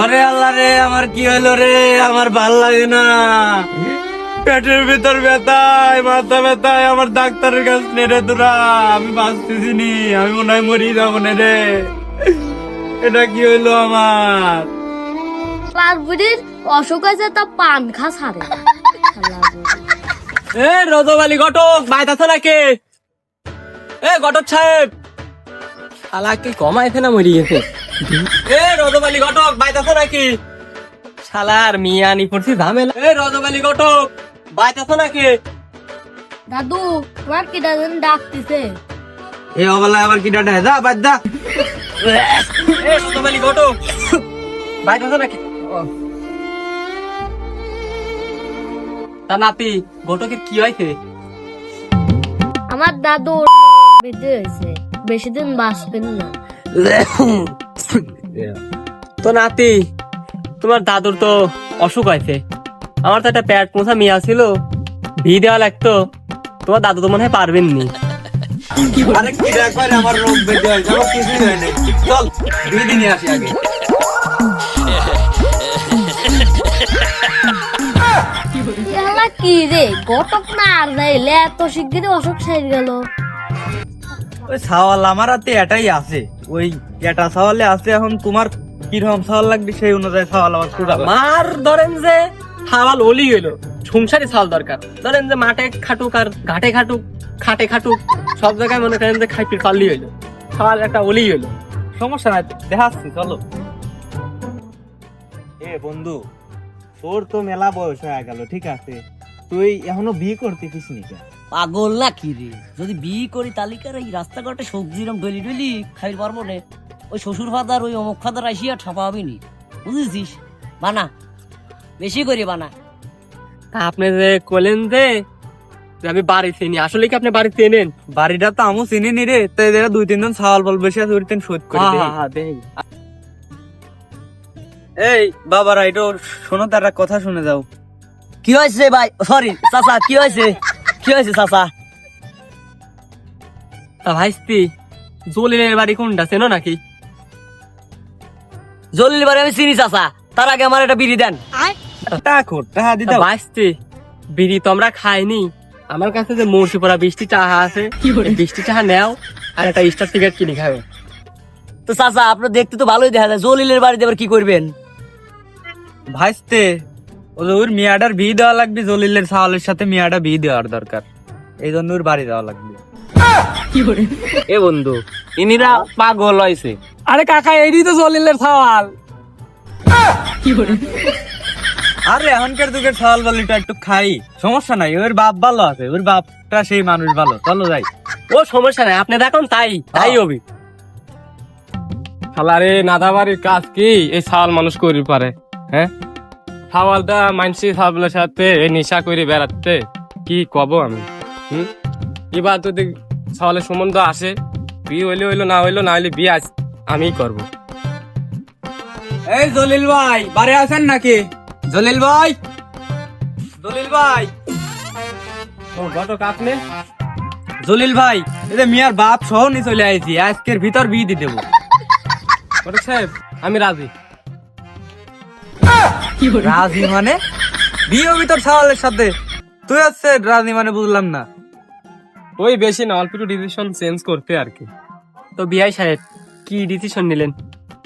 ওরে আল্লাহ রে, আমার কি হলো রে? আমার ভাল লাগে না, পেটের ভিতর ব্যথায়, মাথা ব্যথায়, আমার ডাক্তারের কাছে নেড়ে তোরা, আমি বাঁচতেছি নি, আমি মনে হয় মরি যাবো না রে। এটা কি হইলো আমার? বুড়ির অসুখ হয়েছে, তা পান খা ছাড়ে। এ রজবালি ঘটক বাইত আছে নাকি? এ ঘটক সাহেব, শালা কি কমাইছে না মরি গেছে? এ রজবালি ঘটক বাইত আছে নাকি? শালার মিয়া নি পড়ছি ঝামেলা। এ রজবালি ঘটক বাইত আছে নাকি? দাদু, তোমার কি দাদু ডাকতেছে? এই অবলায় আবার কি ডাটা যা বাদ দা। এ রজবালি ঘটক বাইত আছে নাকি? তা নাতি ঘটকের কি হয়েছে? আমার দাদু বৃদ্ধি হয়েছে, বেশি দিন বাঁচবেন না। তো নাতি, তোমার দাদুর তো অসুখ হয়েছে, আমার তো একটা পেট মোছা মিয়া ছিল, ভি দেওয়া লাগতো, তোমার দাদু তো মনে হয় পারবেন নি। আরে কি একবার আমার রোগ বেঁধে হয়েছে, আমার কিছুই হয় নাই। চল 2 দিনই আসি আগে। এলা কি রে, ঘটক না আর যাইলে এত শিগগিরই অসুখ সেরে গেল। ওই সাওয়াল আমার হাতে এটাই আছে, ওই এটা সাওয়ালে আছে। এখন তোমার কিরকম সাওয়াল লাগবে সেই অনুযায়ী সাওয়াল আমার ছুটাবে। মার ধরেন যে খাওয়াল ওলি হইলো, সংসারই চাল দরকার। ধরেন যে মাঠে খাটুক আর ঘাটে খাটুক, খাটে খাটুক, সব জায়গায় মনে করেন যে খাইপির পাল্লি হইলো, খাওয়াল একটা ওলি হইলো। সমস্যা নাই, দেখাচ্ছি চলো। এ বন্ধু, তোর তো মেলা বয়স হয়ে গেল, ঠিক আছে, তুই এখনো বিয়ে করতেছিস নি কেন? পাগল না কি রে? যদি বিয়ে করি তালিকার এই রাস্তাঘাটে সবজিরম ডলি ডলি খাইতে পারবো না। ওই শ্বশুর ফাদার ওই অমুক ফাদার আসিয়া ঠাপা হবি নি, বুঝেছিস? বানা বেশি করে বানা। তা আপনি যে কলেন যে আমি বাড়ি চিনি, আসলে কি আপনি বাড়ি চেনেন? বাড়িটা তো আমু চিনি নি রে, তাই 2-3 জন সাওয়াল বল বেশি আছে, ওই দিন শোধ করে দেই। এই বাবারা, এটা শোনো, তার এক কথা শুনে যাও। কি হয়েছে ভাই? সরি চাচা, কি হয়েছে? কি হয়েছে চাচা? তা ভাইস্তি, জলিলের বাড়ি কোনটা চেনো নাকি? জলিল বাড়ি আমি চিনি চাচা, তার আগে আমার একটা বিড়ি দেন। টাকা দিতে ভাইস্তি, বিড়ি তো আমরা খাইনি, আমার কাছে যে মৌসি পড়া 20টি টাকা আছে, 20টি টাকা নেও আর একটা স্টার টিকেট কিনে খাবে। তো চাচা আপনার দেখতে তো ভালোই দেখা যায়, জলিলের বাড়িতে আবার কি করবেন? ভাইস্তে, ওর মিয়াটার বিয়ে দেওয়া লাগবে, জলিলের সাওয়ালের সাথে মিয়াটা বিয়ে দেওয়ার দরকার, এই জন্য ওর বাড়ি দেওয়া লাগবে। এ বন্ধু, ইনিরা পাগল হয়েছে। আরে কাকা, এইটি তো জলিলের সওয়াল। আরে এখনকার যুগের সাওয়াল বালিটা একটু খাই, সমস্যা নাই, ওর বাপ ভালো আছে, ওর বাপটা সেই মানুষ ভালো, চলো যাই। ও সমস্যা নাই, আপনি দেখুন তাই হবি। শালারে নাদাবাড়ির কাজ কি এই সাওয়াল মানুষ করি পারে? হ্যাঁ, সাওয়ালটা মানসি সাওয়ালের সাথে এই নেশা করে বেড়াতে কি কব আমি? এবার যদি সাওয়ালের সম্বন্ধ আসে, বিয়ে হইলে হইলো, না হইলো না হইলে বিয়ে আজ আমিই করব। এই জলিল ভাই, বাড়ি আছেন নাকি? জলিল ভাই, জলিল ভাই, ও ঘটক আপনি? জলিল ভাই, এই যে মিয়ার বাপ সহ নিয়ে চলে আইছি, আজকের ভিতর বিয়ে দিয়ে দেবো। ঘটক সাহেব, আমি রাজি। রাজি মানে? বিয়ে ভিতর সাওয়ালের সাথে তুই হচ্ছে রাজি মানে? বুঝলাম না। ওই বেশি না, অল্প একটু ডিসিশন চেঞ্জ করতে আর কি। তো বিআই সাহেব কি ডিসিশন নিলেন?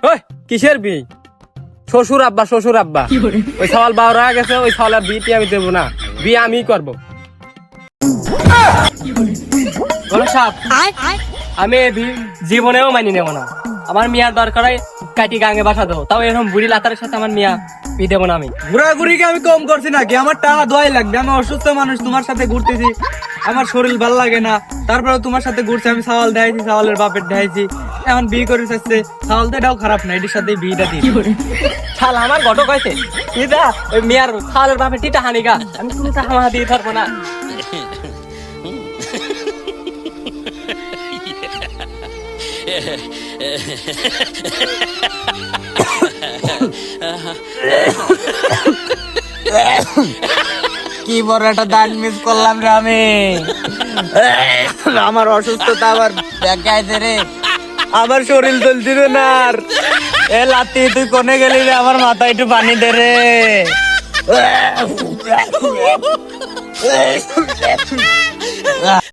ওই কিসের বিয়ে? শ্বশুর আব্বা, শ্বশুর আব্বা, ওই সাওয়াল বাউরা গেছে, ওই সাওয়ালের বিয়েটি আমি দেবো না, বিয়ে আমিই করবো। ঘটক সাহেব, আমি এ জীবনেও মানি নেব না। আমার মিয়ার দরকার হয় কাটি গাঙে বাসা দেবো, তাও এরকম বুড়ি লাতারের সাথে আমার মিয়া বিয়ে দেবো না আমি। ঘুরাঘুরিকে আমি কম করছি নাকি? আমার টাকা দোয়াই লাগবে, আমি অসুস্থ মানুষ, তোমার সাথে ঘুরতেছি, আমার শরীর ভাল লাগে না, তারপরে তোমার সাথে ঘুরছি, আমি সাওয়াল দেখাইছি, সাওয়ালের বাপের দেখাইছি, এখন বিয়ে করে চাচ্ছে, সাওয়াল দেটাও খারাপ না, এটির সাথে বিয়েটা দিই। শাল আমার ঘটক হয়েছে দিদা, ওই মিয়ার খালের বাপে টিটা হানিগা, আমি কোনো টাকা মাহা দিয়ে থাকবো না। কি বড় একটা দান মিস করলাম রে আমি। আমার অসুস্থতা আবার দেখাইছে রে, আমার শরীর চলছিল না আর। এ লাতি তুই কোনে গেলি রে? আমার মাথায় একটু পানি দে রে।